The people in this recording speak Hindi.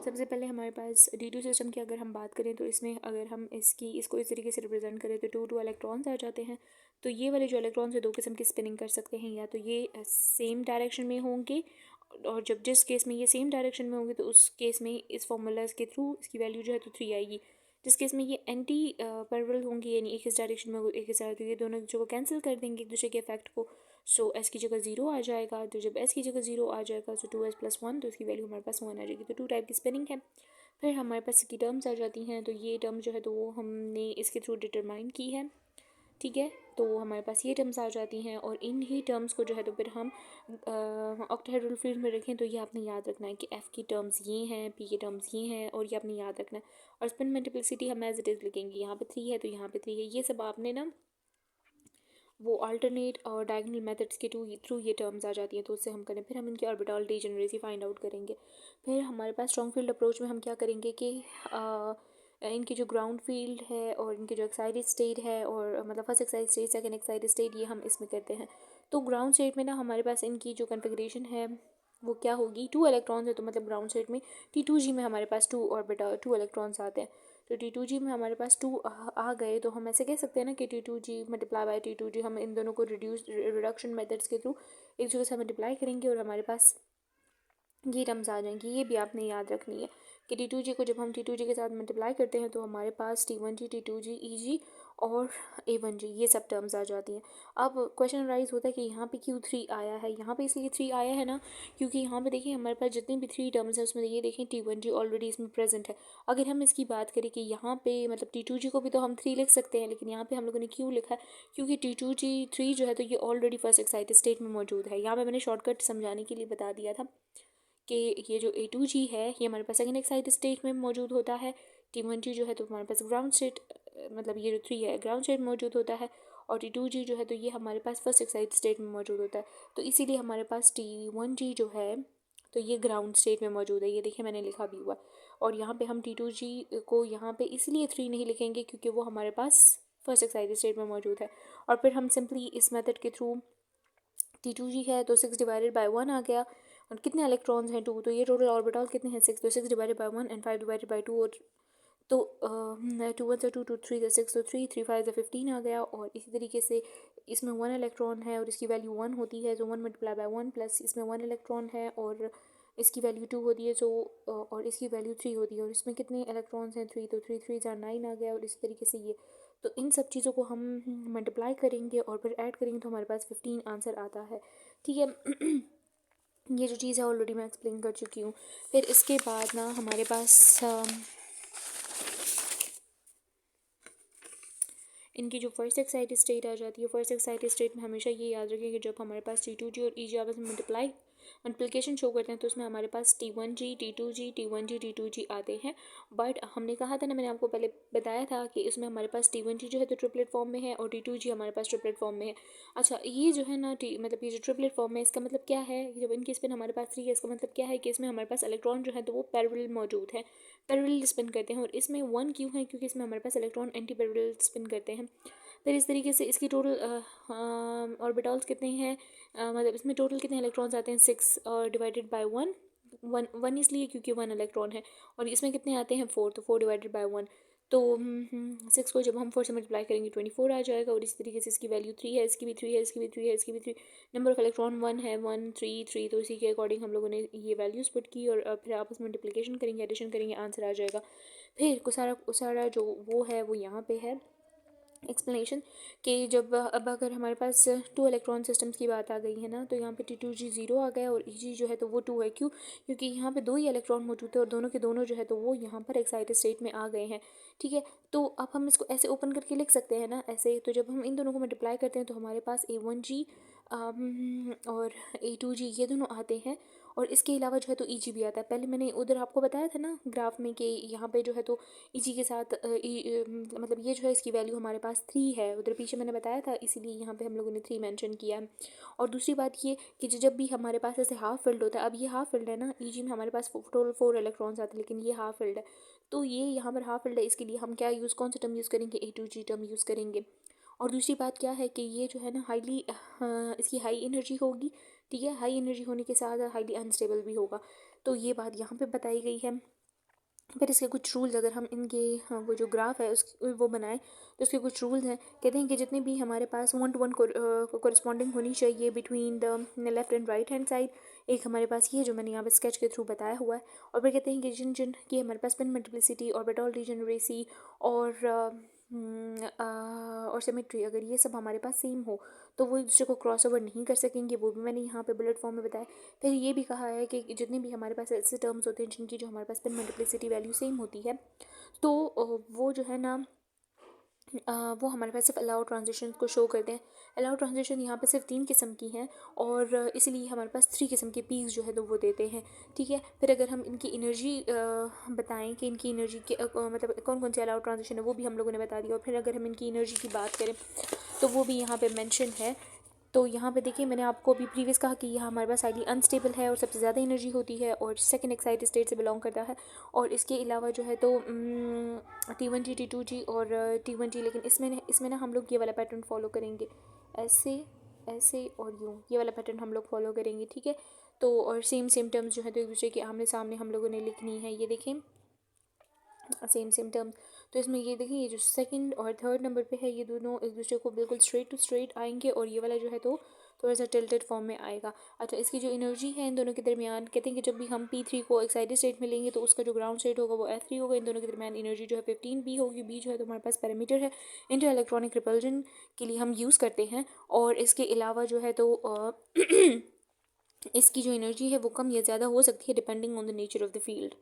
सबसे पहले हमारे पास D2 सिस्टम की अगर हम बात करें तो इसमें अगर हम इसको इस तरीके से रिप्रेजेंट करें तो टू इलेक्ट्रॉन्स आ जाते हैं। तो ये वाले जो इलेक्ट्रॉन्स है दो किस्म की स्पिनिंग कर सकते हैं, या तो ये सेम डायरेक्शन में होंगे, और जब जिस केस में ये सेम डायरेक्शन में होंगे तो उस केस में इस फॉर्मूला के थ्रू इसकी वैल्यू जो है तो 3 आएगी। जिस केस में ये एंटी पैरेलल होंगी, यानी एक इस डायरेक्शन में एक इस डायरेक्शन, तो ये दोनों जो को कैंसिल कर देंगे एक दूसरे के इफेक्ट को। सो एस की जगह 0 आ जाएगा। तो जब एस की जगह 0 आ जाएगा तो 2s+1, तो इसकी वैल्यू हमारे पास 1 आ जाएगी। तो 2 टाइप की स्पिनिंग है। फिर हमारे पास इसकी टर्म्स आ जाती हैं। तो ये टर्म जो है तो वो हमने इसके थ्रू डिटरमाइन की है, ठीक है। तो हमारे पास ये टर्म्स आ जाती हैं, और इन ही टर्म्स को जो है तो फिर हम ऑक्टाहेड्रल फील्ड में रखें तो ये आपने याद रखना है कि एफ़ की टर्म्स ये हैं, पी के टर्म्स ये हैं, और ये आपने याद रखना है। और स्पिन मल्टीप्लिसिटी हम एज इट इज़ लिखेंगे, यहाँ पे 3 है तो यहाँ पे 3 है। ये सब आपने ना वो अल्टरनेट और डायगोनल मेथड्स के थ्रू ये टर्म्स आ जाती हैं, तो उससे हम करें। फिर हम इनकी ऑर्बिटल डीजेनरेसी फाइंड आउट करेंगे। फिर हमारे पास स्ट्रॉन्ग फील्ड अप्रोच में हम क्या करेंगे कि इनकी जो ग्राउंड फील्ड है और इनकी जो एक्साइटेड स्टेट है, और मतलब first excited state second excited state, ये हम इसमें करते हैं। तो ग्राउंड स्टेट में ना हमारे पास इनकी जो कन्फिग्रेशन है वो क्या होगी, 2 इलेक्ट्रॉन्स है, तो मतलब ग्राउंड स्टेट में T2G में हमारे पास 2 इलेक्ट्रॉन्स आते हैं। तो T2G में हमारे पास 2 आ गए, तो हम ऐसे कह सकते हैं ना कि T2G मल्टीप्लाई बाय T2G, हम इन दोनों को रिडक्शन मेथड्स के थ्रू एक जगह से मल्टीप्लाई करेंगे और हमारे पास ये टर्म्स आ जाएंगी। ये भी आपने याद रखनी है कि T2G को जब हम T2G के साथ मल्टीप्लाई करते हैं तो हमारे पास T1G, T2G, EG और A1G ये सब टर्म्स आ जाती हैं। अब क्वेश्चन राइज होता है कि यहाँ पे क्यों 3 आया है। यहाँ पे इसलिए 3 आया है ना, क्योंकि यहाँ पे देखिए हमारे पास जितनी भी 3 टर्म्स हैं उसमें ये देखें T1G ऑलरेडी इसमें प्रेजेंट है। अगर हम इसकी बात करें कि यहाँ पे मतलब T2G को भी तो हम 3 लिख सकते हैं, लेकिन यहाँ पे हम लोगों ने क्यों लिखा है, क्योंकि T2G 3 जो है तो ये ऑलरेडी फर्स्ट एक्साइटेड स्टेट में मौजूद है। यहाँ पे मैंने शॉर्टकट समझाने के लिए बता दिया था कि ये जो A2G है ये हमारे पास सेकंड एक्साइटेड स्टेट में मौजूद होता है। T1G जो है तो हमारे पास ग्राउंड स्टेट, मतलब ये जो 3 है ग्राउंड स्टेट में मौजूद होता है, और T2G जो है तो ये हमारे पास फर्स्ट एक्साइटेड स्टेट में मौजूद होता है। तो इसीलिए हमारे पास T1G जो है तो ये ग्राउंड स्टेट में मौजूद है। ये देखिए मैंने लिखा भी हुआ। और यहाँ पे हम T2G को यहाँ पे इसलिए 3 नहीं लिखेंगे क्योंकि वो हमारे पास फर्स्ट एक्साइटेड स्टेट में मौजूद है। और फिर हम सिंपली इस मेथड के थ्रू T2G है तो 6 डिवाइडेड बाय 1 आ गया, और कितने इलेक्ट्रॉन्स हैं 2, तो ये टोटल ऑर्बिटल कितने हैं 6, तो 6 divided by 1 and 5 divided by 2, और तो 2 1 से 2, 2 3 से 6, तो 3 3 5 से 15 आ गया। और इसी तरीके से इसमें 1 इलेक्ट्रॉन है और इसकी वैल्यू 1 होती है, तो 1 मल्टीप्लाई बाय 1 प्लस इसमें 1 इलेक्ट्रॉन है और इसकी वैल्यू 2 होती है, सो और इसकी वैल्यू 3 होती है, और इसमें कितने इलेक्ट्रॉन्स हैं 3, तो 3 3 4 9 आ गया। और इसी तरीके से ये, तो इन सब चीज़ों को हम मल्टीप्लाई करेंगे और फिर ऐड करेंगे तो हमारे पास 15 आंसर आता है, ठीक है। ये जो चीज़ है ऑलरेडी मैं एक्सप्लेन कर चुकी हूँ। फिर इसके बाद ना हमारे पास इनकी जो फर्स्ट एक्साइटेड स्टेट आ जाती है। फर्स्ट एक्साइटेड स्टेट में हमेशा ये याद रखें कि जब हमारे पास T2G और EG आपस में मल्टीप्लिकेशन शो करते हैं तो उसमें हमारे पास T1G, T2G, T1G, T2G आते हैं। बट हमने कहा था ना, मैंने आपको पहले बताया था कि इसमें हमारे पास T1G जो है तो ट्रिपलेट फॉर्म में है और T2G हमारे पास ट्रिपलेट फॉर्म में है। अच्छा, ये जो है ना मतलब ये जो ट्रिपलेट फॉर्म में, इसका मतलब क्या है, जब इनकी स्पिन हमारे पास 3 है इसका मतलब क्या है कि इसमें हमारे पास इलेक्ट्रॉन जो है तो वो पैरेलल मौजूद है, पैरेलल स्पिन करते हैं। और इसमें 1 क्यों है, क्योंकि इसमें हमारे पास इलेक्ट्रॉन एंटी पैरेलल स्पिन करते हैं। फिर इस तरीके से इसकी टोटल ऑर्बिटल्स कितने हैं, मतलब इसमें टोटल कितने इलेक्ट्रॉन्स आते हैं 6, और डिवाइडेड बाय 1 इसलिए क्योंकि 1 इलेक्ट्रॉन है, और इसमें कितने आते हैं 4, तो 4 डिवाइडेड बाय 1, तो 6 को जब हम 4 से मल्टीप्लाई करेंगे 24 आ जाएगा। और इसी तरीके से इसकी वैल्यू 3 है, इसकी भी 3 है, इसकी भी 3 है, इसकी भी 3, नंबर ऑफ इलेक्ट्रॉन 1 है, 1 3 3, तो इसी के अकॉर्डिंग हम लोगों ने ये वैल्यूज़ पुट की और फिर आपस में मल्टीप्लिकेशन करेंगे, एडिशन करेंगे, आंसर आ जाएगा। फिर सारा जो वो है वो यहाँ पे है एक्सप्लेनेशन कि जब अब अगर हमारे पास 2 इलेक्ट्रॉन सिस्टम्स की बात आ गई है ना, तो यहाँ पे T2G 0 आ गया और EG जो है तो वो 2 है। क्यों, क्योंकि यहाँ पे 2 ही इलेक्ट्रॉन मौजूद है और दोनों के दोनों जो है तो वो यहाँ पर एक्साइटेड स्टेट में आ गए हैं, ठीक है। तो अब हम इसको ऐसे ओपन करके लिख सकते हैं ना ऐसे। तो जब हम इन दोनों को मल्टीप्लाई करते हैं तो हमारे पास A1G और A2G ये दोनों आते हैं, और इसके अलावा जो है तो EG भी आता है। पहले मैंने उधर आपको बताया था ना ग्राफ में कि यहाँ पे जो है तो EG के साथ मतलब ये जो है इसकी वैल्यू हमारे पास 3 है, उधर पीछे मैंने बताया था, इसीलिए यहाँ पे हम लोगों ने 3 मेंशन किया। और दूसरी बात ये कि जब भी हमारे पास ऐसे हाफ फिल्ड होता है, अब ये हाफ फिल्ड है ना, EG में हमारे पास टोटल 4 इलेक्ट्रॉन्स आते हैं, लेकिन ये हाफ फिल्ड है, तो ये यहाँ पर हाफ फिल्ड है, इसके लिए हम क्या कौन सा टर्म यूज़ करेंगे, A2G टर्म यूज़ करेंगे। और दूसरी बात क्या है कि ये जो है ना हाईली इसकी हाई एनर्जी होगी, ठीक है, हाई एनर्जी होने के साथ हाईली अनस्टेबल भी होगा, तो ये बात यहाँ पे बताई गई है। फिर इसके कुछ रूल्स अगर हम इनके वो जो ग्राफ है उस वो बनाएं तो उसके कुछ रूल्स हैं। कहते हैं कि जितने भी हमारे पास 1 to 1 कोरिस्पॉन्डिंग होनी चाहिए between the left and right hand side. एक हमारे पास ये जो मैंने यहाँ पे स्केच के थ्रू बताया हुआ है। और फिर कहते हैं कि जिन जिन की हमारे पास स्पिन मल्टीप्लिसिटी, ऑर्बिटल डिजेनरेसी और सिमेट्री, अगर ये सब हमारे पास सेम हो तो वो एक दूसरे को क्रॉस ओवर नहीं कर सकेंगे। वो भी मैंने यहाँ पे बुलेट फॉर्म में बताया। फिर ये भी कहा है कि जितने भी हमारे पास ऐसे टर्म्स होते हैं जिनकी जो हमारे पास स्पिन मल्टीप्लिसिटी वैल्यू सेम होती है तो वो जो है ना वो हमारे पास सिर्फ अलाउ ट्रांजिशन को शो करते हैं। अलाउ ट्रांजिशन यहाँ पे सिर्फ 3 किस्म की हैं और इसलिए हमारे पास 3 किस्म के पीस जो है तो वो देते हैं। ठीक है, फिर अगर हम इनकी एनर्जी बताएं कि इनकी एनर्जी के मतलब कौन कौन से अलाउ ट्रांजिशन है वो भी हम लोगों ने बता दिया। और फिर अगर हम इनकी एनर्जी की बात करें तो वो भी यहाँ पे मेंशन है। तो यहाँ पे देखिए मैंने आपको अभी प्रीवियस कहा कि यह हमारे पास हाईली अनस्टेबल है और सबसे ज़्यादा एनर्जी होती है और सेकंड एक्साइटेड स्टेट से बिलोंग करता है। और इसके अलावा जो है तो T1G, T2G और T1G, लेकिन इसमें ना हम लोग ये वाला पैटर्न फॉलो करेंगे, ऐसे ऐसे और यूँ, ये वाला पैटर्न हम लोग फॉलो करेंगे। ठीक है, तो और सेम सेम टर्म्स जो है तो एक दूसरे के आमने सामने हम लोगों ने लिखनी है। ये देखें सेम सेम टर्म्स। तो इसमें ये देखिए ये जो सेकंड और थर्ड नंबर पे है ये दोनों एक दूसरे को बिल्कुल स्ट्रेट टू स्ट्रेट आएंगे और ये वाला जो है तो थोड़ा सा टिल्टेड फॉर्म में आएगा। अच्छा, इसकी जो एनर्जी है इन दोनों के दरमियान, कहते हैं कि जब भी हम P3 को एक्साइटेड स्टेट में लेंगे तो उसका जो ग्राउंड स्टेट होगा वो F3 होगा। इन दोनों के दरमियान एनर्जी जो है 15B होगी। B जो है तो हमारे पास पैरामीटर है इंटर इलेक्ट्रॉनिक रिपल्जन के लिए हम यूज़ करते हैं। और इसके अलावा जो है तो इसकी जो एनर्जी है वो कम या ज़्यादा हो सकती है depending on the nature of the field.